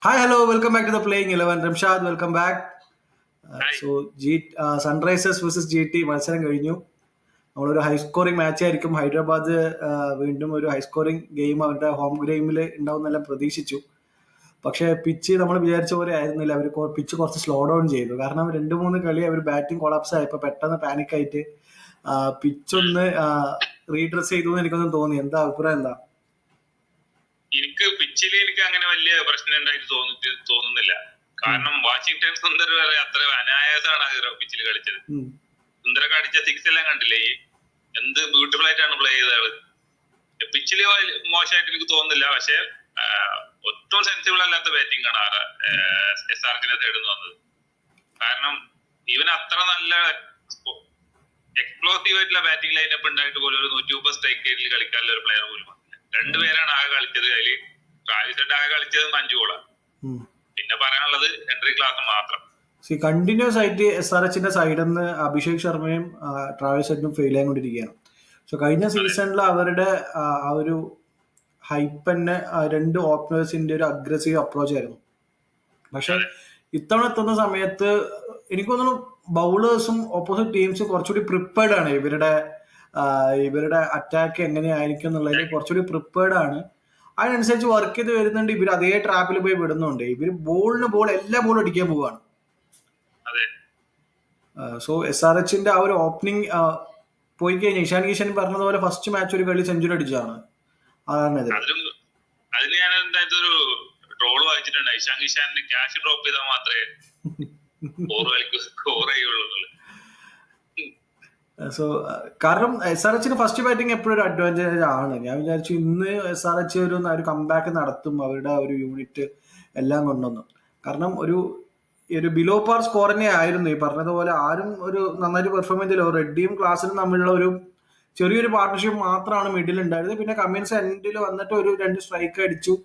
Hi, hello, welcome back to the Playing 11. Ramshad, welcome back. Hi. Sunrisers vs GT മത്സരം കഴിഞ്ഞു. നമ്മളൊരു high scoring match ആയിരിക്കും. ഹൈദരാബാദ് വീണ്ടും ഒരു ഹൈ സ്കോറിംഗ് ഗെയിം അവരുടെ ഹോം ഗെയിമിൽ ഉണ്ടാവുന്നെല്ലാം പ്രതീക്ഷിച്ചു. പക്ഷേ പിച്ച് നമ്മൾ വിചാരിച്ച പോലെ ആയിരുന്നില്ല. അവർ പിച്ച് കുറച്ച് സ്ലോ ഡൗൺ ചെയ്തു. കാരണം 2-3 കളി അവർ ബാറ്റിംഗ് കൊളാപ്സ് ആയപ്പോൾ പെട്ടെന്ന് പാനിക്കായിട്ട് പിച്ച് ഒന്ന് റീഡ്രസ് ചെയ്തു എന്ന് എനിക്കൊന്നും തോന്നി. എന്താ അഭിപ്രായം എന്താ? എനിക്ക് അങ്ങനെ വലിയ പ്രശ്നം ഉണ്ടായിട്ട് തോന്നുന്നില്ല. കാരണം വാഷിംഗ്ടൺ സുന്ദർ വരെ അത്ര അനായാസമാണ് പിച്ചിൽ കളിച്ചത്. സുന്ദരൊക്കെ അടിച്ച സിക്സ് എല്ലാം കണ്ടില്ലേ? എന്ത് ബ്യൂട്ടിഫുൾ ആയിട്ടാണ് പ്ലേ ചെയ്ത ആള്. പിച്ചില് മോശമായിട്ട് എനിക്ക് തോന്നുന്നില്ല. പക്ഷെ ഒട്ടും സെൻസിബിൾ അല്ലാത്ത ബാറ്റിംഗ് ആണ് SRK സൈഡിൽ നിന്ന് വന്നത്. കാരണം ഇവന് അത്ര നല്ല എക്സ്പ്ലോസീവ് ആയിട്ടുള്ള ബാറ്റിംഗ് ലൈനപ്പ് ഉണ്ടായിട്ട് പോലും ഒരു 130 സ്ട്രൈക്ക് റേറ്റിൽ കളിക്കാനുള്ള ഒരു പ്ലെയർ പോലും രണ്ടുപേരാണ് ആകെ കളിച്ചത്. അതില് ട്രാവിസ് ആകെ കളിച്ചത് 5 ഗോളാണ്. പിന്നെ പറയാനുള്ളത് ഹെൻറി ക്ലാസ് മാത്രം. കണ്ടിന്യൂസ് ആയിട്ട് SRHന്റെ സൈഡിൽ നിന്ന് അഭിഷേക് ശർമ്മയും ട്രാവിസ് ഹെഡും ഫെയിൽ ആയിക്കൊണ്ടിരിക്കുകയാണ്. സോ കഴിഞ്ഞ സീസണിൽ അവരുടെ ആ ഒരു ഹൈപ്പ് തന്നെ രണ്ട് ഓപ്പണേഴ്സിന്റെ ഒരു അഗ്രസീവ് അപ്രോച്ച് ആയിരുന്നു. പക്ഷെ ഇത്തവണ എത്തുന്ന സമയത്ത് എനിക്ക് തോന്നുന്നു ബൗളേഴ്സും ഓപ്പോസിറ്റ് ടീംസും കുറച്ചുകൂടി പ്രിപ്പയർഡ് ആണ്. ഇവരുടെ അറ്റാക്ക് എങ്ങനെയായിരിക്കും എന്നുള്ളതിൽ കുറച്ചുകൂടി പ്രിപ്പയർഡ് ആണ്. അതിനനുസരിച്ച് വർക്ക് ചെയ്ത് വരുന്നുണ്ട്. ഇവർ അതേ ട്രാപ്പിൽ പോയി വിടുന്നുണ്ട്. ഇവർ എല്ലാ ബോളും അടിക്കാൻ പോവുകയാണ്. സോ SRHന്റെ ആ ഒരു ഓപ്പണിംഗ് പോയി കഴിഞ്ഞാൽ ഇഷാൻ കിഷൻ പറഞ്ഞതുപോലെ ഫസ്റ്റ് മാച്ച് ഒരു കളി സെഞ്ചുറി അടിച്ചതാണ്. അതാണ് അതിന് ഞാൻ ഒരു ട്രോള് വായിച്ചിട്ടുണ്ട്. ഇഷാൻ കിഷാന് ക്യാഷ് ഡ്രോപ്പ് ചെയ്താൽ മാത്രമേ സ്കോർ ചെയ്യുള്ളൂ. സോ കാരണം SRHന് ഫസ്റ്റ് ബാറ്റിംഗ് എപ്പോഴും ഒരു അഡ്വാൻറ്റേജ് ആണ്. ഞാൻ വിചാരിച്ചു ഇന്ന് SRH ഒരു കംബാക്ക് നടത്തും. അവരുടെ ഒരു യൂണിറ്റ് എല്ലാം കൊണ്ടുവന്നു. കാരണം ഒരു ബിലോ പാർ സ്കോർ തന്നെ ആയിരുന്നു. ഈ പറഞ്ഞതുപോലെ ആരും ഒരു നന്നായിട്ട് പെർഫോം ചെയ്തില്ല. റെഡ്ഡിയും ക്ലാസിനും തമ്മിലുള്ള ഒരു ചെറിയൊരു പാർട്ണർഷിപ്പ് മാത്രമാണ് മിഡിൽ ഉണ്ടായിരുന്നത്. പിന്നെ കമ്മിൻസ് എൻഡിൽ വന്നിട്ട് ഒരു 2 സ്ട്രൈക്ക് അടിച്ചു.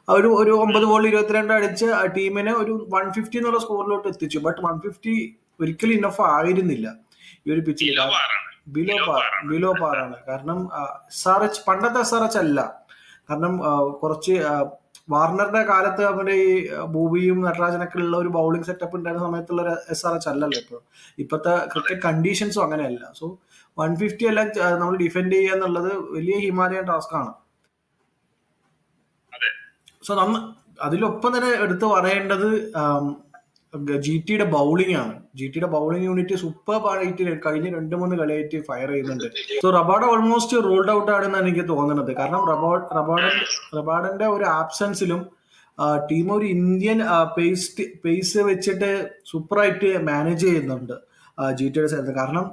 ഒരു 9 ബോളിൽ 22 അടിച്ച് ആ ടീമിനെ ഒരു 150 എന്നുള്ള സ്കോറിലോട്ട് എത്തിച്ചു. ബട്ട് 150 ഒരിക്കലും ഇനഫ് ആയിരുന്നില്ല ഈ ഒരു പിച്ചിൽ. ബിലോ പാറാണ്. കാരണം പണ്ടത്തെ SRH അല്ല. കാരണം കുറച്ച് വാർണറുടെ കാലത്ത് അവരുടെ ഈ ഭൂവിയും നടരാജനൊക്കെ ഉള്ള ഒരു ബൗളിംഗ് സെറ്റപ്പ് ഉണ്ടായിരുന്ന സമയത്തുള്ള SRH അല്ലല്ലോ ഇപ്പോഴത്തെ ക്രിക്കറ്റ് കണ്ടീഷൻസും അങ്ങനെയല്ല. സോ 150 എല്ലാം നമ്മൾ ഡിഫെൻഡ് ചെയ്യുക എന്നുള്ളത് വലിയ ഹിമാലയൻ ടാസ്ക് ആണ്. സോ അതിലൊപ്പം തന്നെ എടുത്തു പറയേണ്ടത് GTയുടെ ബൗളിംഗ് ആണ്. GTയുടെ ബൗളിംഗ് യൂണിറ്റ് സൂപ്പർ ആയിട്ട് കഴിഞ്ഞ 2-3 കളിയായിട്ട് ഫയർ ചെയ്യുന്നുണ്ട്. So Rabada almost rolled out ആണെന്നാണ് എനിക്ക് തോന്നുന്നത്. കാരണം റബാഡന്റെ ഒരു ആബ്സെൻസിലും ടീം ഒരു ഇന്ത്യൻ പേസ് വെച്ചിട്ട് സൂപ്പറായിട്ട് മാനേജ് ചെയ്യുന്നുണ്ട് GTയുടെ സ്ഥലത്ത്. കാരണം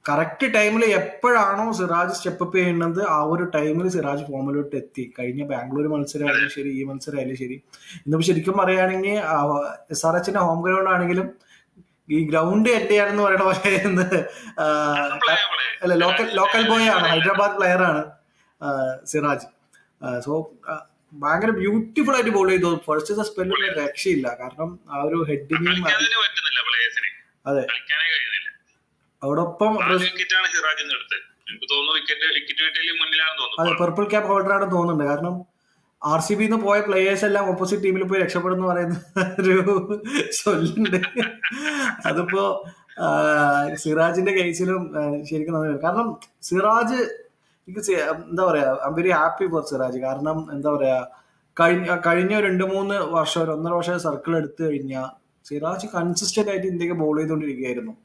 കറക്റ്റ് ടൈമിൽ എപ്പോഴാണോ സിറാജ് സ്റ്റെപ്പ് ചെയ്യുന്നത് ആ ഒരു ടൈമിൽ സിറാജ് ഫോമിലോട്ട് എത്തി. കഴിഞ്ഞ ബാംഗ്ലൂർ മത്സരമായാലും ശരി, ഈ മത്സരമായാലും ശരി. ഇന്നിപ്പോ ശരിക്കും പറയുകയാണെങ്കിൽ SRHന്റെ ഹോം ഗ്രൗണ്ട് ആണെങ്കിലും ഈ ഗ്രൗണ്ട് എൻ്റെയാണെന്ന് പറയുന്ന പോലെ അല്ല, ലോക്കൽ ബോയ് ആണ്, ഹൈദരാബാദ് പ്ലെയർ ആണ് സിറാജ്. സോ ഭയങ്കര ബ്യൂട്ടിഫുൾ ആയിട്ട് ബോൾ ചെയ്തു. ഫസ്റ്റ് സ്പെല്ലിന് രക്ഷയില്ല. കാരണം ആ ഒരു ഹെഡിങ്ങും അതെ. അതോടൊപ്പം അതെ, പർപ്പിൾ ക്യാപ്പ് ഹോൾഡർ ആണ് തോന്നുന്നുണ്ട്. കാരണം RCBന്ന് പോയ പ്ലേയേഴ്സ് എല്ലാം ഓപ്പോസിറ്റ് ടീമിൽ പോയി രക്ഷപ്പെടുന്നു പറയുന്ന ഒരു ചൊല്ലുണ്ട്. അതിപ്പോ സിറാജിന്റെ കേസിലും ശരിക്കും കാരണം സിറാജ് എനിക്ക് എന്താ പറയാ, I am very happy for Siraj. കാരണം എന്താ പറയാ, കഴിഞ്ഞ 2-3 വർഷം, 1.5 വർഷം സർക്കിൾ എടുത്തു കഴിഞ്ഞാൽ സിറാജ് കൺസിസ്റ്റന്റ് ആയിട്ട് ഇന്ത്യക്ക് ബോൾ ചെയ്തുകൊണ്ടിരിക്കുകയായിരുന്നു.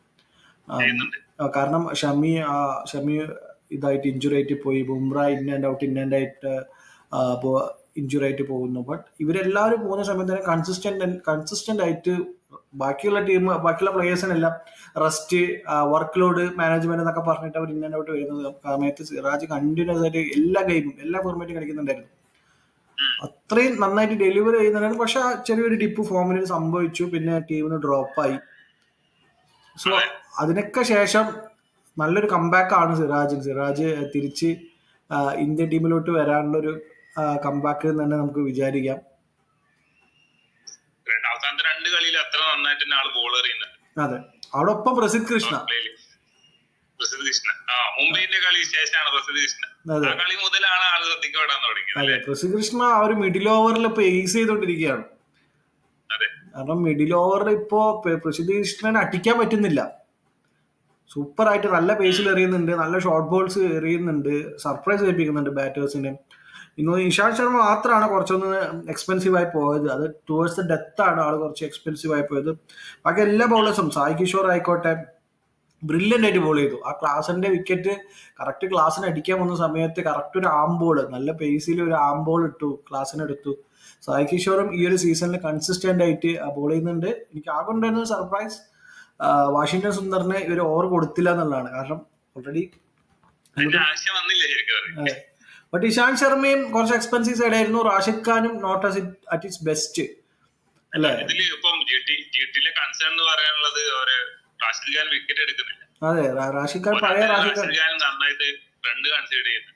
കാരണം ഷമി ഇതായിട്ട് ഇഞ്ചുറി ആയിട്ട് പോയി. Bumrah in and out injury ആയിട്ട് പോകുന്നു. ബട്ട് ഇവരെല്ലാവരും പോകുന്ന സമയത്ത് തന്നെ കൺസിസ്റ്റന്റ് ആയിട്ട് ബാക്കിയുള്ള പ്ലേയേഴ്സിനെല്ലാം റെസ്റ്റ്, വർക്ക് ലോഡ് മാനേജ്മെന്റ് എന്നൊക്കെ പറഞ്ഞിട്ട് അവർ ഇൻ ആൻഡ് ഔട്ട് വരുന്ന സമയത്ത് സിറാജ് കണ്ടിന്യൂസ് ആയിട്ട് എല്ലാ ഗെയിമും എല്ലാ ഫോർമാറ്റും കളിക്കുന്നുണ്ടായിരുന്നു. അത്രയും നന്നായിട്ട് ഡെലിവറി ചെയ്യുന്നുണ്ടായിരുന്നു. പക്ഷെ ചെറിയൊരു ഡിപ്പ് ഫോമിൽ സംഭവിച്ചു. പിന്നെ ടീമിന് ഡ്രോപ്പായി. സോ അതിനൊക്കെ ശേഷം നല്ലൊരു കംബാക്ക് ആണ് സിറാജ് തിരിച്ച് ഇന്ത്യൻ ടീമിലോട്ട് വരാനുള്ള ഒരു കംബാക്ക് എന്ന് തന്നെ നമുക്ക് വിചാരിക്കാം. അതെ, അവിടൊപ്പം പ്രസിദ്ധ് കൃഷ്ണ മുംബൈന്റെ കളി ശേഷമാണ് പ്രസിദ്ധ് കൃഷ്ണ ആ ഒരു മിഡിൽ ഓവറിൽ ഇപ്പൊ ഏസ് ചെയ്തോണ്ടിരിക്കുകയാണ്. കാരണം മിഡിൽ ഓവറിൽ ഇപ്പോ പ്രസിദ്ധ കൃഷ്ണനെ അടിക്കാൻ പറ്റുന്നില്ല. സൂപ്പർ ആയിട്ട് നല്ല പേസിൽ എറിയുന്നുണ്ട്, നല്ല ഷോർട്ട് ബോൾസ് എറിയുന്നുണ്ട്, സർപ്രൈസ് ചെയ്യിപ്പിക്കുന്നുണ്ട് ബാറ്റേഴ്സിനെ. ഇന്ന് ഇഷാന്ത് ശർമ്മ മാത്രമാണ് കുറച്ചൊന്ന് എക്സ്പെൻസീവ് ആയി പോയത്. അത് ടുവേഴ്സ് ദ ഡെത്ത് ആണ് ആള് കുറച്ച് എക്സ്പെൻസീവ് ആയി പോയത്. ബാക്കി എല്ലാ ബോളേഴ്സും സായി കിഷോർ ആയിക്കോട്ടെ ബ്രില്യൻ്റ് ആയിട്ട് ബോൾ ചെയ്തു. ആ ക്ലാസിന്റെ വിക്കറ്റ് കറക്റ്റ് ക്ലാസ്സിന് അടിക്കാൻ വന്ന സമയത്ത് കറക്റ്റ് ഒരു ആം ബോൾ, നല്ല പേസിൽ ഒരു ആം ബോൾ ഇട്ടു, ക്ലാസ്സിന് എടുത്തു. സായി കിഷോറും ഈ ഒരു സീസണിൽ കൺസിസ്റ്റന്റ് ആയിട്ട് ബോൾ ചെയ്യുന്നുണ്ട്. എനിക്ക് ആകെ ഉണ്ടായിരുന്ന സർപ്രൈസ് വാഷിംഗ്ടൺ സുന്ദറിന് ഇവർ ഓവർ കൊടുത്തില്ല എന്നുള്ളതാണ്. കാരണം ഓൾറെഡി ബട്ട് ഇഷാന്ത് ശർമ്മയും കുറച്ച് എക്സ്പെൻസീവ് സൈഡ് ആയിരുന്നു. റാഷിദ് ഖാനും നോട്ട് അറ്റ് ഇറ്റ്സ് ബെസ്റ്റ് അല്ലേ? അതെ, റാഷിദ് ഖാൻ പഴയ റാഷിദ് ഖാൻ നന്നായിട്ട് റൺ കൺസീഡ് ചെയ്യുന്നു.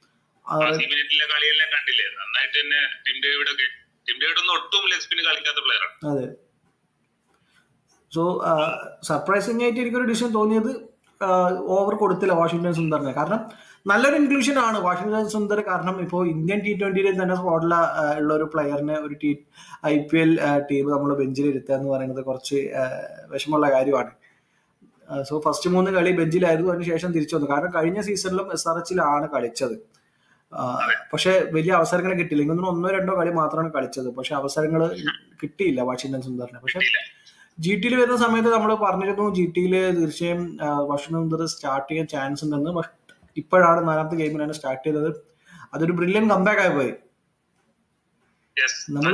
കളിയെല്ലാം കണ്ടില്ലേ, നന്നായിട്ട് തന്നെ ടിം ഡേവിഡ് ഒന്നും ഒട്ടും ലെഗ് സ്പിൻ കളിക്കാത്ത പ്ലെയറാണ്. അതെ. സോ സർപ്രൈസിംഗ് ആയിട്ട് എനിക്കൊരു ഡിസിഷൻ തോന്നിയത് ഓവർ കൊടുത്തില്ല വാഷിംഗ്ടൺ സുന്ദറിന്. കാരണം നല്ലൊരു ഇൻക്ലൂഷൻ ആണ് വാഷിംഗ്ടൺ സുന്ദർ. കാരണം ഇപ്പോൾ ഇന്ത്യൻ T20 തന്നെ സ്ക്വാഡിൽ ഉള്ള ഒരു പ്ലെയറിനെ ഒരു IPL ടീം നമ്മൾ ബെഞ്ചിൽ ഇരുത്തുക എന്ന് പറയുന്നത് കുറച്ച് വിഷമമുള്ള കാര്യമാണ്. സോ ഫസ്റ്റ് 3 കളി ബെഞ്ചിലായിരുന്നു, അതിനുശേഷം തിരിച്ചു വന്നു. കാരണം കഴിഞ്ഞ സീസണിലും SRHലാണ് കളിച്ചത്. പക്ഷെ വലിയ അവസരങ്ങൾ കിട്ടിയില്ല. ഇങ്ങനെ 1-2 കളി മാത്രമാണ് കളിച്ചത്. പക്ഷെ അവസരങ്ങൾ കിട്ടിയില്ല വാഷിംഗ്ടൺ സുന്ദറിന്. പക്ഷെ GTയിൽ വരുന്ന സമയത്ത് നമ്മൾ പറഞ്ഞിരുന്നു GTയിൽ തീർച്ചയായും വാഷിംഗ്ടൺ സുന്ദർ സ്റ്റാർട്ട് ചെയ്യാൻ ചാൻസ് ഉണ്ടെന്ന്. പക്ഷെ ഇപ്പോഴാണ് 4ാമത്തെ ഗെയിമിലാണ് സ്റ്റാർട്ട് ചെയ്തത്. അതൊരു ബ്രില്യൻ കംബാക്ക് ആയി പോയി. നമ്മൾ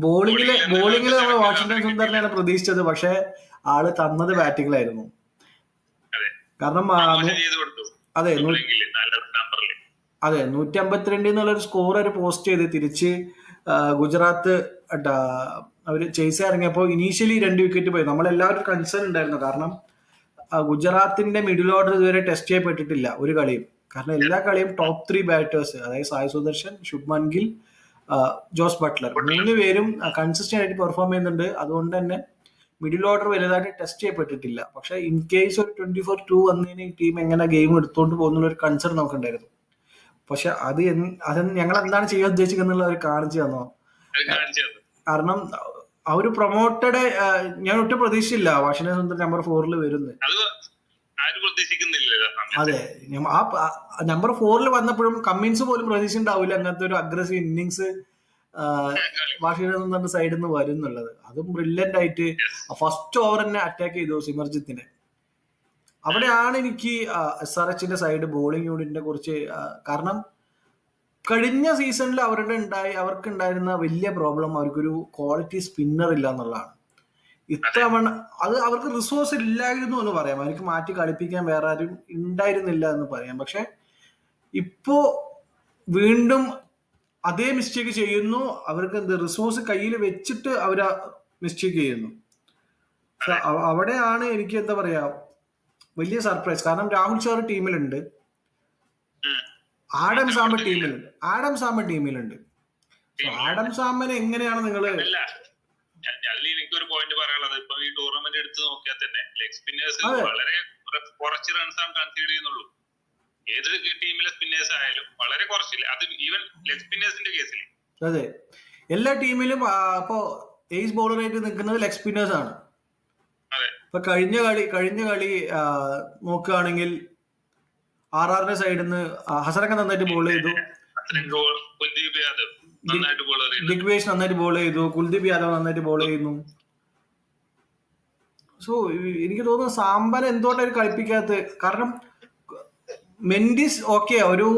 ബോളിങ്ങില് നമ്മൾ വാഷിംഗ്ടൺ സുന്ദറിനെയാണ് പ്രതീക്ഷിച്ചത്. പക്ഷെ ആള് തന്നത് ബാറ്റിങ്ങിലായിരുന്നു. കാരണം അതെ 152 എന്നുള്ളൊരു സ്കോർ ഒരു പോസ്റ്റ് ചെയ്ത് തിരിച്ച് ഗുജറാത്ത് അവര് ചേസ് ഇറങ്ങിയപ്പോൾ ഇനീഷ്യലി 2 വിക്കറ്റ് പോയി. നമ്മളെല്ലാവരും കൺസേൺ ഉണ്ടായിരുന്നു. കാരണം ഗുജറാത്തിന്റെ മിഡിൽ ഓർഡർ ഇതുവരെ ടെസ്റ്റ് ചെയ്യപ്പെട്ടിട്ടില്ല ഒരു കളിയും. കാരണം എല്ലാ കളിയും ടോപ്പ് 3 ബാറ്റേഴ്സ്, അതായത് സായ് സുദർശൻ, ശുഭ്മാൻ ഗിൽ, ജോസ് ബട്ട്ലർ 3 പേരും കൺസിസ്റ്റന്റ് ആയിട്ട് പെർഫോം ചെയ്യുന്നുണ്ട്. അതുകൊണ്ട് തന്നെ മിഡിൽ ഓർഡർ വലുതായിട്ട് ടെസ്റ്റ് ചെയ്യപ്പെട്ടിട്ടില്ല. പക്ഷെ ഇൻ കേസ് ഒരു 24-2 വന്നതിന് ഈ ടീം എങ്ങനെ ഗെയിം എടുത്തുകൊണ്ട് പോകുന്നുള്ള ഒരു കൺസേൺ നമുക്കുണ്ടായിരുന്നു. പക്ഷെ അത് ഞങ്ങൾ എന്താണ് ചെയ്യാൻ ഉദ്ദേശിക്കുന്നുള്ള അവർ കാണിച്ചു തന്നോ? കാരണം അവര് പ്രൊമോട്ടഡ് ഞാൻ ഒട്ടും പ്രതീക്ഷയില്ല വാഷിംഗ്ടൺ സുന്ദർ നമ്പർ 4 വരുന്നത്. അതെ, ആ നമ്പർ 4 വന്നപ്പോഴും കമ്മിൻസ് പോലും പ്രതീക്ഷ ഉണ്ടാവില്ല അങ്ങനത്തെ ഒരു അഗ്രസീവ് ഇന്നിങ്സ് വാഷിംഗ്ടൺ സുന്ദറിന്റെ സൈഡിൽ നിന്ന് വരും എന്നുള്ളത്. അതും ബ്രില്യന്റ് ആയിട്ട് ഫസ്റ്റ് ഓവർ തന്നെ അറ്റാക്ക് ചെയ്തു സിമർജിത്തിനെ. അവിടെയാണ് എനിക്ക് SRHന്റെ സൈഡ് ബോളിംഗ് യൂണിറ്റിനെ കുറിച്ച്, കാരണം കഴിഞ്ഞ സീസണിൽ അവർക്ക് ഉണ്ടായിരുന്ന വലിയ പ്രോബ്ലം അവർക്കൊരു ക്വാളിറ്റി സ്പിന്നർ ഇല്ല എന്നുള്ളതാണ്. ഇത്തവണ അത് അവർക്ക് റിസോഴ്സ് ഇല്ലായിരുന്നു എന്ന് പറയാം. അവർക്ക് മാറ്റി കളിപ്പിക്കാൻ വേറെ ആരും ഉണ്ടായിരുന്നില്ല എന്ന് പറയാം. പക്ഷെ ഇപ്പോ വീണ്ടും അതേ മിസ്റ്റേക്ക് ചെയ്യുന്നു. അവർക്ക് റിസോഴ്സ് കയ്യിൽ വെച്ചിട്ട് അവര് മിസ്റ്റേക്ക് ചെയ്യുന്നു. അവിടെയാണ് എനിക്ക് എന്താ പറയാ വലിയ സർപ്രൈസ്. കാരണം രാഹുൽ ചാർ ടീമിലുണ്ട്, ആഡം സാമ്പ ടീമിലുണ്ട്. ആഡം സാമ്പനെ എങ്ങനെയാണ് നിങ്ങള്? എനിക്കൊരു പോയിന്റ് പറയാനുള്ളത്, ഇപ്പൊ ഈ ടൂർണമെന്റ് എടുത്ത് നോക്കിയാൽ തന്നെ ലെഗ് സ്പിന്നേഴ്സ് വളരെ കുറച്ച് റൺസാണ് കൺസീഡ് ചെയ്യുന്നുള്ളൂ. ഏതൊരു ടീമിലെ സ്പിന്നേഴ്സ് ആയാലും വളരെ കുറച്ചില്ല. അത് ഈവൻ ലെഗ് സ്പിന്നേഴ്സിന്റെ കേസിൽ അതെ, എല്ലാ ടീമിലും ഇപ്പോ ഏസ് ബോളറായിട്ട് നിൽക്കുന്നത് ലെഗ് സ്പിന്നേഴ്സ് ആണ്. ഇപ്പൊ കഴിഞ്ഞ കളി നോക്കുകയാണെങ്കിൽ RRന്റെ സൈഡിൽ നിന്ന് ഹസനൊക്കെ നന്നായിട്ട് ബോൾ ചെയ്തു, ദിഗ്വേഷ് നന്നായിട്ട് ബോൾ ചെയ്തു, കുൽദീപ് യാദവ് നന്നായിട്ട് ബോൾ ചെയ്യുന്നു. സോ എനിക്ക് തോന്നുന്നു സാമ്പനെ എന്തുകൊണ്ടാണ് കളിപ്പിക്കാത്തത്? കാരണം മെൻഡിസ് ഓക്കെ ഒരു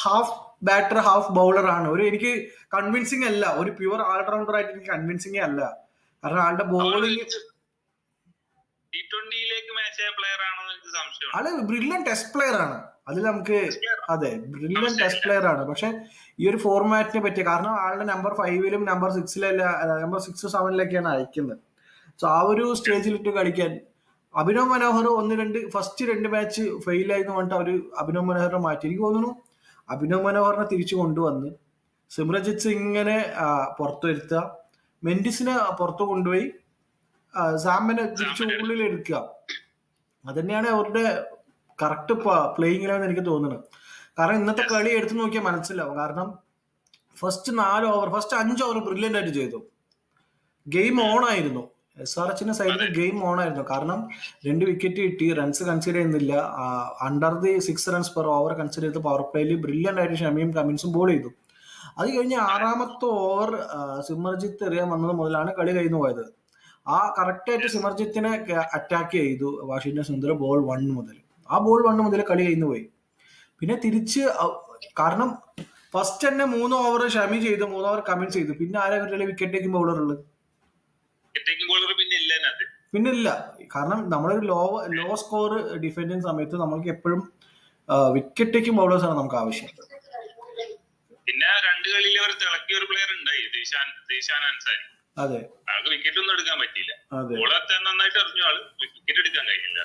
ഹാഫ് ബാറ്റർ ഹാഫ് ബൗളർ ആണ്. എനിക്ക് കൺവിൻസിങ് അല്ല, ഒരു പ്യുവർ ഓൾറൗണ്ടർ ആയിട്ട് എനിക്ക് കൺവിൻസിങ് അല്ല. കാരണം ആളുടെ ബോളിംഗ് ആള് ബ്രില്യൻ ടെസ്റ്റ് പ്ലെയർ ആണ്. അതിൽ നമുക്ക് അതെ ബ്രില്യൻ ടെസ്റ്റ് പ്ലെയർ ആണ്. പക്ഷെ ഈ ഒരു ഫോർമാറ്റിനെ പറ്റി, കാരണം ആളുടെ നമ്പർ 5 നമ്പർ 6 7 അയക്കുന്നത്. സോ ആ ഒരു സ്റ്റേജിലിട്ട് കളിക്കാൻ അഭിനവ് മനോഹർ ഫസ്റ്റ് 2 മാച്ച് ഫെയിലായി എന്ന് പറഞ്ഞിട്ട് അവര് അഭിനവ് മനോഹറിനെ മാറ്റി. എനിക്ക് തോന്നുന്നു അഭിനവ് മനോഹറിനെ തിരിച്ചു കൊണ്ടുവന്ന് സിമ്രജിത്ത് സിംഗിനെ പുറത്തു വരുത്തുക, മെൻഡിസിനെ പുറത്തു കൊണ്ടുപോയി സാമിനെ തിരിച്ചു ഉള്ളിൽ എടുക്കുക. അതന്നെയാണ് അവരുടെ കറക്റ്റ് പ്ലേയിങ് ഇലെന്ന് എനിക്ക് തോന്നുന്നത്. കാരണം ഇന്നത്തെ കളി എടുത്തു നോക്കിയാൽ മനസ്സിലാവും. കാരണം ഫസ്റ്റ് 5 ഓവർ ബ്രില്യൻ്റ് ആയിട്ട് ചെയ്തു. ഗെയിം ഓൺ ആയിരുന്നു. SRHന്റെ സൈഡിൽ നിന്ന് ഗെയിം ഓൺ ആയിരുന്നു. കാരണം 2 വിക്കറ്റ് കിട്ടി, റൺസ് കൺസിഡർ ചെയ്യുന്നില്ല. Under the 6 runs per over consider ചെയ്ത് പവർ പ്ലേയിൽ ബ്രില്യൻ്റ് ആയിട്ട് ഷമിയും കമിൻസും ബോൾ ചെയ്തു. അത് കഴിഞ്ഞ് 6ാമത്തെ ഓവർ സിമർജിത്ത് എറിയാൻ വന്നത് മുതലാണ് കളി കഴിഞ്ഞു പോയത്. ആ കറക്റ്റായിട്ട് സിമർജിത്തിനെ അറ്റാക്ക് ചെയ്തു വാഷിംഗ്ടൺ സുന്ദർ ബോൾ 1 മുതൽ. ആ ബോൾ 1 മുതൽ കളി കഴിഞ്ഞു പോയി. പിന്നെ തിരിച്ച് കാരണം ഫസ്റ്റ് തന്നെ 3 ഓവർ ഷമി ചെയ്തു, 3 ഓവർ കമിൻസ് ചെയ്തു. പിന്നെ ആരാ വിക്കറ്റ് ടേക്കിംഗ് ബൗളർ ഉള്ളത്? പിന്നെ ഇല്ല. കാരണം നമ്മളൊരു ലോ സ്കോർ ഡിഫെൻഡ് ചെയ്യുന്ന സമയത്ത് നമ്മൾക്ക് എപ്പോഴും വിക്കറ്റ് ടേക്കിംഗ് ബൗളേഴ്സ് ആണ് നമുക്ക് ആവശ്യം. പിന്നെ 2 കളിയിൽ അവർ തിളക്കിയ ഒരു പ്ലെയർ ഉണ്ടായി, ദിശാൻ അൻസാരി. അതെ, ആൾക്ക് വിക്കറ്റ് ഒന്നും എടുക്കാൻ പറ്റിയില്ല. നന്നായിട്ട് അറിഞ്ഞു, ആള് വിക്കറ്റ് എടുക്കാൻ കഴിഞ്ഞില്ല.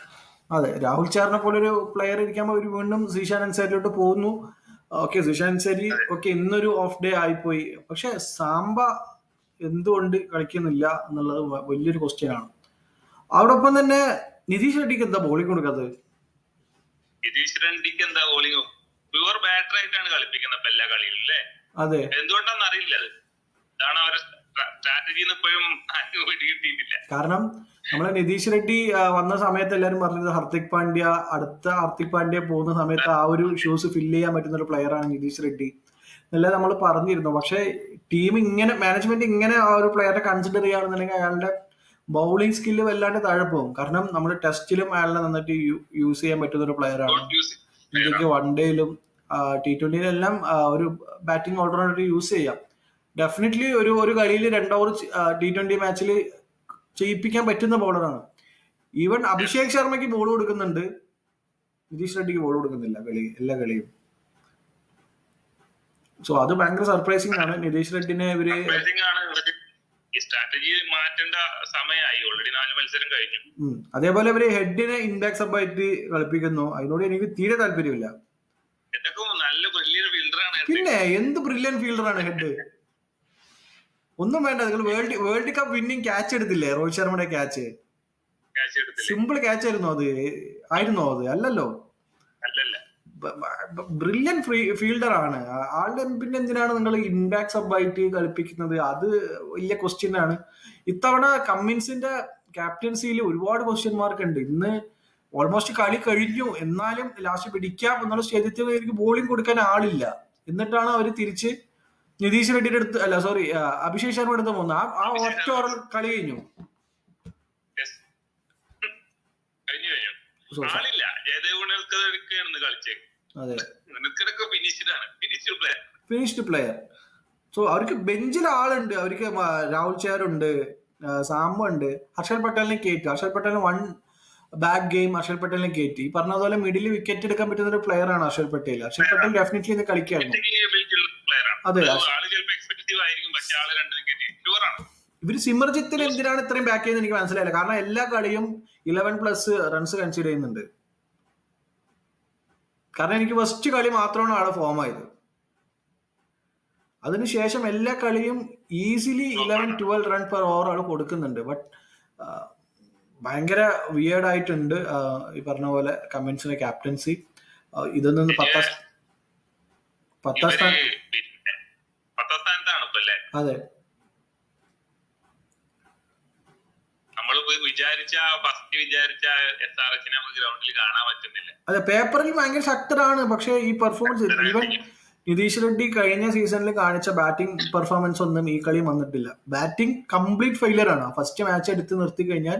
അതെ, രാഹുൽ ചാറിനെ പോലെ ഒരു പ്ലെയർ ഇരിക്കുമ്പോൾ അവർ വീണ്ടും സിഷാൻ അൻസാരിലോട്ട് പോകുന്നു. ഓക്കെ, സിഷാൻ അൻസാരി ഓക്കെ ഇന്നൊരു ഓഫ് ഡേ ആയിപ്പോയി. പക്ഷെ സാംബ എന്തുകൊണ്ട് കളിക്കുന്നില്ല എന്നുള്ളത് വലിയൊരു ക്വസ്റ്റ്യൻ ആണ്. അതോടൊപ്പം തന്നെ നിതീഷ് റെഡ്ഡിക്ക് എന്താ ബോളിംഗ് കൊടുക്കാത്തത്? നിതീഷ് റെഡ്ഡിക്ക് എന്താ ബോളിംഗ്? പ്യുവർ ബാറ്റർ ആയിട്ടാണ് കളിപ്പിക്കുന്നത് എല്ലാ കളിയിലും അല്ലേ? അതെ, എന്തുകൊണ്ടാണെന്ന് അറിയില്ല. അത് ഇതാണ് അവരുടെ സ്ട്രാറ്റജി. ഇപ്പോഴും കിട്ടിയിട്ടില്ല. കാരണം നമ്മളെ നിതീഷ് റെഡ്ഡി വന്ന സമയത്ത് എല്ലാവരും പറഞ്ഞത് അടുത്ത ഹാർദിക് പാണ്ഡ്യ പോകുന്ന സമയത്ത് ആ ഒരു ഷൂസ് ഫില്ല് ചെയ്യാൻ പറ്റുന്ന ഒരു പ്ലെയർ ആണ് നിതീഷ് റെഡ്ഡി എന്നെല്ലാം നമ്മൾ പറഞ്ഞിരുന്നു. പക്ഷെ ടീം ഇങ്ങനെ, മാനേജ്മെന്റ് ഇങ്ങനെ ആ ഒരു പ്ലെയറെ കൺസിഡർ ചെയ്യുകയാണെന്നുണ്ടെങ്കിൽ അയാളുടെ ബൗളിംഗ് സ്കില്ല് വല്ലാണ്ട് താഴെ പോകും. കാരണം നമ്മൾ ടെസ്റ്റിലും അയാളെ നന്നായിട്ട് യൂസ് ചെയ്യാൻ പറ്റുന്ന ഒരു പ്ലെയർ ആണ്. ഇന്ത്യക്ക് 1 ഡേയിലും T20 എല്ലാം ഒരു ബാറ്റിംഗ് ഓൾറൗണ്ടർ യൂസ് ചെയ്യാം. ഡെഫിനറ്റ്ലി ഒരു കളിയിൽ 2 ഓവർ T20 മാച്ചിൽ ചെയ്യിപ്പിക്കാൻ പറ്റുന്ന ബോളറാണ്. ഈവൻ അഭിഷേക് ശർമ്മയ്ക്ക് ബോൾ കൊടുക്കുന്നുണ്ട്, നിതീഷ് റെഡ്ഡിക്ക് ബോൾ കൊടുക്കുന്നില്ല എല്ലാ കളിയും. സോ അത് ഭയങ്കര സർപ്രൈസിംഗ് ആണ്. നിതീഷ് റെഡ്ഡിനെ ഇവര് സ്ട്രാറ്റജി മാറ്റേണ്ട സമയമായി. ഓൾറെഡി 4 മത്സരം കഴിഞ്ഞു. അതേപോലെ ഇവര് ഹെഡിനെ ഇൻബാക്ക് സബ് ആയിട്ട് കളിപ്പിക്കുന്നു. അതിനോട് എനിക്ക് തീരെ താല്പര്യമില്ല. പിന്നെ എന്ത് ബ്രില്യൻ ഫീൽഡറാണ് ഹെഡ്. ഒന്നും വേണ്ട, നിങ്ങൾ വേൾഡ് കപ്പ് വിന്നിംഗ് ക്യാച്ച് എടുത്തില്ലേ, രോഹിത് ശർമ്മയുടെ ക്യാച്ച്? സിമ്പിൾ ക്യാച്ച് ആയിരുന്നോ അത്? അല്ലല്ലോ. ബ്രില്യൻ ഫീൽഡർ ആണ് ആളുടെ. പിന്നെ എന്തിനാണ് നിങ്ങൾ ഇൻബാക്ക് സബ് ആയിട്ട് കളിപ്പിക്കുന്നത്? അത് വലിയ ക്വസ്റ്റ്യൻ ആണ്. ഇത്തവണ കമ്മിൻസിന്റെ ക്യാപ്റ്റൻസിയിൽ ഒരുപാട് ക്വസ്റ്റ്യൻ മാർക്ക് ഉണ്ട്. ഇന്ന് ഓൾമോസ്റ്റ് കളി കഴിഞ്ഞു, എന്നാലും ലാസ്റ്റ് പിടിക്കാം എന്നുള്ള സ്റ്റേജിൽ എനിക്ക് ബോളിംഗ് കൊടുക്കാൻ ആളില്ല. എന്നിട്ടാണ് അവർ തിരിച്ച് നിതീഷ് റെഡ്ഡിയുടെ അടുത്ത്, അഭിഷേക് ശർമ്മ അടുത്ത് പോകുന്നത്. ആ ഒറ്റ ഓവർ കളി കഴിഞ്ഞു. അതെ, ഫിനിഷ്ഡ് പ്ലെയർ. സോ അവർക്ക് ബെഞ്ചിൽ ആളുണ്ട്. അവർക്ക് രാഹുൽ ചാറുണ്ട്, സാമുണ്ട്, ഹർഷൽ പട്ടേലിനെ കയറ്റി. ഹർഷൽ പട്ടേലിന് 1 ബാഡ് ഗെയിം ഹർഷൽ പട്ടേലിനെ കയറ്റി. പറഞ്ഞതുപോലെ മിഡിൽ വിക്കറ്റ് എടുക്കാൻ പറ്റുന്ന ഒരു പ്ലെയർ ആണ് ഹർഷൽ പട്ടേൽ. ഹർഷൽ പട്ടേൽ ഡെഫിനറ്റ്ലി ഇന്ന് കളിക്കായിരുന്നു. അതെ, ഇവര് സിമർജിത്തിന് എന്തിനാണ് ഇത്രയും ബാക്ക് ചെയ്യുന്നത് എനിക്ക് മനസ്സിലായില്ല. കാരണം എല്ലാ കളിയും 11+ റൺസ് കൺസിഡർ ചെയ്യുന്നുണ്ട്. കാരണം എനിക്ക് ഫസ്റ്റ് കളി മാത്രമാണ് ആളെ ഫോം ആയത്. അതിനുശേഷം എല്ലാ കളിയും ഈസിലി 11-12 റൺ പെർ ഓവർ ആൾ കൊടുക്കുന്നുണ്ട്. ബട്ട് ഭയങ്കര വിയേർഡ് ആയിട്ടുണ്ട് ഈ പറഞ്ഞ പോലെ കമ്മിൻസിന്റെ ക്യാപ്റ്റൻസി. ഇതൊന്നും 10ാം സ്ഥാനത്താണ്. അതെ, അതെ, പേപ്പറിൽ ഭയങ്കര ശക്തരാണ്. പക്ഷെ ഈ പെർഫോമൻസ്, ഈവൻ നിതീഷ് റെഡ്ഡി കഴിഞ്ഞ സീസണിൽ കാണിച്ച ബാറ്റിംഗ് പെർഫോമൻസ് ഒന്നും ഈ കളി വന്നിട്ടില്ല. ബാറ്റിംഗ് കംപ്ലീറ്റ് ഫെയിലിയർ ആണ്. ഫസ്റ്റ് മാച്ച് എടുത്ത് നിർത്തി കഴിഞ്ഞാൽ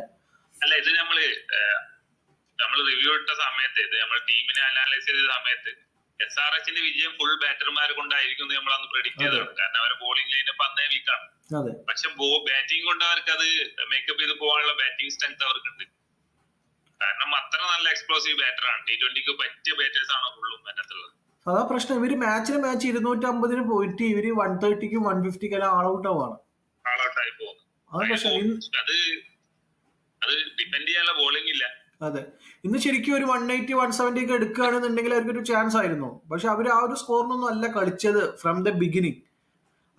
അല്ല, ഇത് നമ്മള് റിവ്യൂ ഇട്ട സമയത്ത്, നമ്മൾ ടീമിനെ അനാലൈസ് ചെയ്ത സമയത്ത് SRHന്റെ വിജയം ഫുൾ ബാറ്റർമാർ കൊണ്ടായിരിക്കും നമ്മൾ അന്ന് പ്രെഡിക്ട് ചെയ്തതാണ്. കാരണം അവരുടെ ബോളിംഗ് ലൈനപ്പ് അന്നേ വീക്കാണ്. പക്ഷെ ബാറ്റിംഗ് കൊണ്ട് അവർക്ക് അത് മേക്കപ്പ് ചെയ്ത് പോകാനുള്ള ബാറ്റിംഗ് സ്ട്രെങ്ത് അവർക്കുണ്ട്. കാരണം അത്ര നല്ല എക്സ്പ്ലോസീവ് ബാറ്ററാണ്. T20ക്ക് പറ്റിയ ബാറ്റേഴ്സ് ആണ് ഫുള്ളും അതിനകത്തുള്ളത്. അതാ പ്രശ്നം. ഇവര് മാച്ച് 250 പോയിട്ട് ഇവര് 130-ക്കും 150-ക്കും എല്ലാം ആൾ ഔട്ട് ആയി പോകുന്നു. അത് ഡിപെൻഡ് ചെയ്യാനുള്ള ബോളിംഗ് ഇല്ല. അതെ, ഇന്ന് ശരിക്കും ഒരു 180-170 ഒക്കെ എടുക്കുകയാണെന്നുണ്ടെങ്കിൽ അവർക്കൊരു ചാൻസ് ആയിരുന്നു. പക്ഷെ അവർ ആ ഒരു സ്കോറിനൊന്നും അല്ല കളിച്ചത് ഫ്രം ദ ബിഗിനിങ്.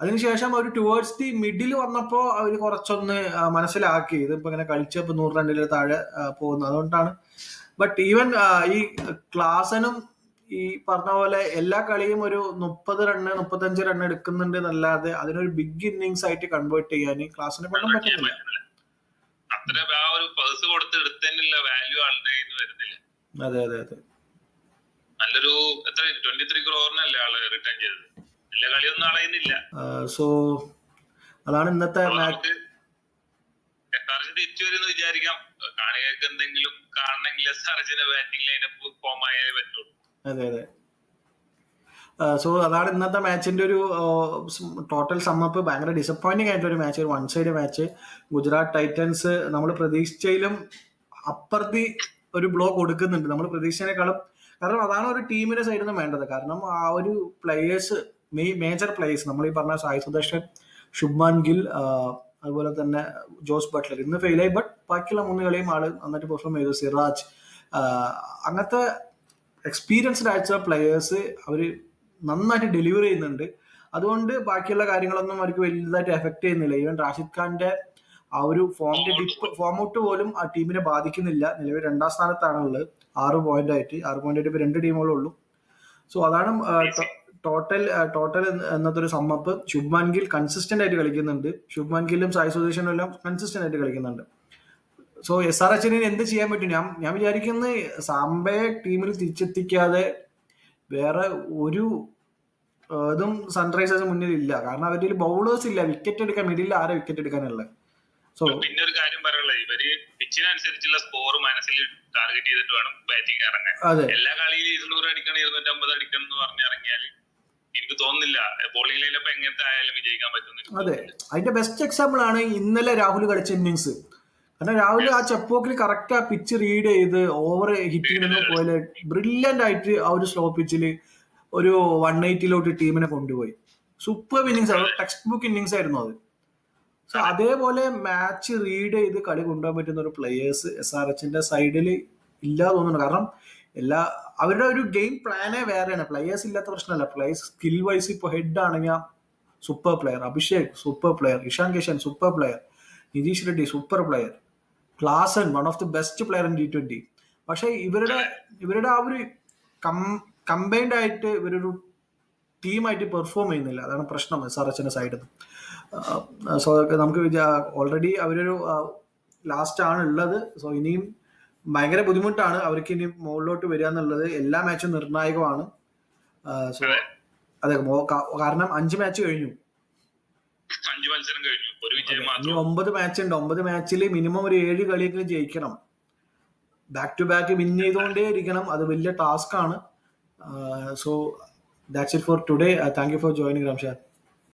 അതിനുശേഷം അവർ ടുവേർഡ്സ് ദി മിഡിൽ വന്നപ്പോൾ അവർ കുറച്ചൊന്ന് മനസ്സിലാക്കി ഇതിപ്പോ ഇങ്ങനെ കളിച്ചപ്പോൾ 100 റണ്ണിൽ താഴെ പോകുന്നു. അതുകൊണ്ടാണ്. ബട്ട് ഈവൻ ഈ ക്ലാസനും ഈ പറഞ്ഞ പോലെ എല്ലാ കളിയും ഒരു 30 റണ്ണ് 35 റണ്ണ് എടുക്കുന്നുണ്ട് എന്നല്ലാതെ അതിനൊരു ബിഗ് ഇന്നിങ്സ് ആയിട്ട് കൺവേർട്ട് ചെയ്യാൻ ക്ലാസിനെ കൊണ്ടും പറ്റുന്നില്ല. അത്ര ആ ഒരു പേഴ്സ് കൊടുത്ത് എടുത്തതിനുള്ള വാല്യൂ ആളുടെ കയ്യിൽ നിന്ന് വരുന്നില്ല. അതെ അതെ അതെ. നല്ലൊരു എത്ര 23 ക്രോറിനല്ലേ ആള് റിട്ടേൺ ചെയ്തത്. എല്ലാ കളിയൊന്നും അളയുന്നില്ല. സോ അതാണ് ഇന്നത്തെ മാച്ച്. തിരിച്ചു വരുമെന്ന് വിചാരിക്കാം. കാണികൾക്ക് എന്തെങ്കിലും കാണണമെങ്കിൽ സർജിന്റെ ബാറ്റിംഗ് ലൈനപ്പ് ഫോം ആയാലേ പറ്റുള്ളൂ. അതെ അതെ. സോ അതാണ് ഇന്നത്തെ മാച്ചിന്റെ ഒരു ടോട്ടൽ സമ്മപ്പ്. ഭയങ്കര ഡിസപ്പോയിന്റിംഗ് ആയിട്ടുള്ള ഒരു മാച്ച്, ഒരു one side match. Gujarat Titans നമ്മൾ പ്രതീക്ഷിച്ചതിലും അപ്പുറത്തി ഒരു ബ്ലോ കൊടുക്കുന്നുണ്ട്, നമ്മൾ പ്രതീക്ഷിച്ചതിനേക്കാളും. കാരണം അതാണ് ഒരു ടീമിന്റെ സൈഡിൽ നിന്ന് വേണ്ടത്. കാരണം ആ ഒരു പ്ലേയേഴ്സ്, മേജർ പ്ലേയേഴ്സ്, നമ്മൾ ഈ പറഞ്ഞ സായി സുദർശൻ, ശുഭ്മാൻ ഗിൽ, അതുപോലെ തന്നെ ജോസ് ബട്ട്ലർ ഇന്ന് ഫെയിലായി. ബട്ട് ബാക്കിയുള്ള 3 കളിയും ആള് നന്നായിട്ട് പെർഫോം ചെയ്തു. സിറാജ്, അങ്ങനത്തെ എക്സ്പീരിയൻസ്ഡ് ആയിട്ടുള്ള പ്ലെയേഴ്സ് അവർ നന്നായിട്ട് ഡെലിവർ ചെയ്യുന്നുണ്ട്. അതുകൊണ്ട് ബാക്കിയുള്ള കാര്യങ്ങളൊന്നും അവർക്ക് വലുതായിട്ട് എഫക്ട് ചെയ്യുന്നില്ല. ഈവൻ റാഷിദ് ഖാന്റെ ആ ഒരു ഫോം ഔട്ട് പോലും ആ ടീമിനെ ബാധിക്കുന്നില്ല. നിലവിൽ 2ാം സ്ഥാനത്താണുള്ളത് 6 പോയിന്റ് ആയിട്ട്. 6 പോയിന്റ് ആയിട്ട് ഇപ്പോൾ 2 ടീമുകളേ ഉള്ളൂ. സോ അതാണ് ടോട്ടൽ എന്നത്തെ ഒരു സമ്മപ്പ്. ശുഭ്മാൻ ഗിൽ കൺസിസ്റ്റന്റ് ആയിട്ട് കളിക്കുന്നുണ്ട്. ശുഭ്മാൻ ഗില്ലും സായി സുദർശനും എല്ലാം കൺസിസ്റ്റന്റ് ആയിട്ട് കളിക്കുന്നുണ്ട്. സോ SRHന് എന്ത് ചെയ്യാൻ പറ്റും? ഞാൻ വിചാരിക്കുന്നത് സാംബയെ ടീമിൽ തിരിച്ചെത്തിക്കാതെ വേറെ ഒരു ഇതും സൺറൈസേഴ്സ് മുന്നിൽ ഇല്ല. കാരണം അവരുടെ ബൗളേഴ്സ് ഇല്ല, വിക്കറ്റ് എടുക്കാൻ. മിഡിൽ ആരെ വിക്കറ്റ് എടുക്കാനുള്ളത്? സോ പിന്നെ ഒരു കാര്യം പറയാനുള്ളത്, ഇവര് പിച്ചിനനുസരിച്ചുള്ള സ്കോർ മനസ്സിൽ ടാർഗറ്റ് ചെയ്തിട്ട് വേണം ബാറ്റിംഗ് ഇറങ്ങാൻ. എല്ലാ കളിയിലും 200 അടിക്കണം 250 അടിക്കണം എന്ന് പറഞ്ഞിറങ്ങിയാൽ എനിക്ക് തോന്നുന്നില്ല ബോളിംഗ് ലൈനപ്പ് എങ്ങനത്തെ ആയാലും വിജയിക്കാൻ പറ്റും. അതെ, അതിന്റെ ബെസ്റ്റ് എക്സാമ്പിൾ ആണ് ഇന്നലെ രാഹുൽ കളിച്ച ഇന്നിങ്സ്. കാരണം രാഹുൽ ആ ചെപ്പോക്കിൽ കറക്റ്റ് ആ പിച്ച് റീഡ് ചെയ്ത് ഓവർ ഹിറ്റിങ്ങിനൊന്നും പോലെ ബ്രില്യന്റ് ആയിട്ട് ആ ഒരു സ്ലോ പിച്ചിൽ ഒരു 180 ടീമിനെ കൊണ്ടുപോയി. Super innings, text book innings ആയിരുന്നു അത്. സോ അതേപോലെ മാച്ച് റീഡ് ചെയ്ത് കളി കൊണ്ടുപോകാൻ പറ്റുന്ന ഒരു പ്ലേയേഴ്സ് SRHന്റെ സൈഡിൽ ഇല്ലാതെ തോന്നുന്നു. കാരണം അവരുടെ ഒരു ഗെയിം പ്ലാനേ വേറെയാണ്. പ്ലേയേഴ്സ് ഇല്ലാത്ത പ്രശ്നമല്ല. പ്ലേയേഴ്സ് സ്കിൽ വൈസ് ഇപ്പോൾ ഹെഡ് ആണെങ്കിൽ super player, Abhishek super player, Ishan Kishan super player, Nitish Reddy super player, Klaasen one of the best player in T20. പക്ഷെ ഇവരുടെ ആ ഒരു കമ്പൈൻഡ് ആയിട്ട് ഇവരൊരു ടീമായിട്ട് പെർഫോം ചെയ്യുന്നില്ല. അതാണ് പ്രശ്നം SRHന്റെ സൈഡിൽ നിന്ന്. സോ നമുക്ക് ഓൾറെഡി അവരൊരു ലാസ്റ്റ് ആണ് ഉള്ളത്. സോ ഇനിയും ഭയങ്കര ബുദ്ധിമുട്ടാണ് അവർക്ക് ഇനി മുകളിലോട്ട് വരിക എന്നുള്ളത്. എല്ലാ മാച്ചും നിർണായകമാണ്. സോ അതെ, കാരണം 5 മാച്ച് കഴിഞ്ഞു, 5 മത്സരം കഴിഞ്ഞു, ഒരു വിജയം മാത്രം. ഇനി 9 മാച്ച് ഉണ്ട്. 9 മാച്ചിൽ മിനിമം ഒരു 7 കളിയെങ്കിലും ജയിക്കണം. ബാക്ക് ടു ബാക്ക് വിൻ ചെയ്തുകൊണ്ടേ ഇരിക്കണം. അത് വലിയ ടാസ്ക് ആണ്. So that's it for today. Thank you for joining, Ramshad.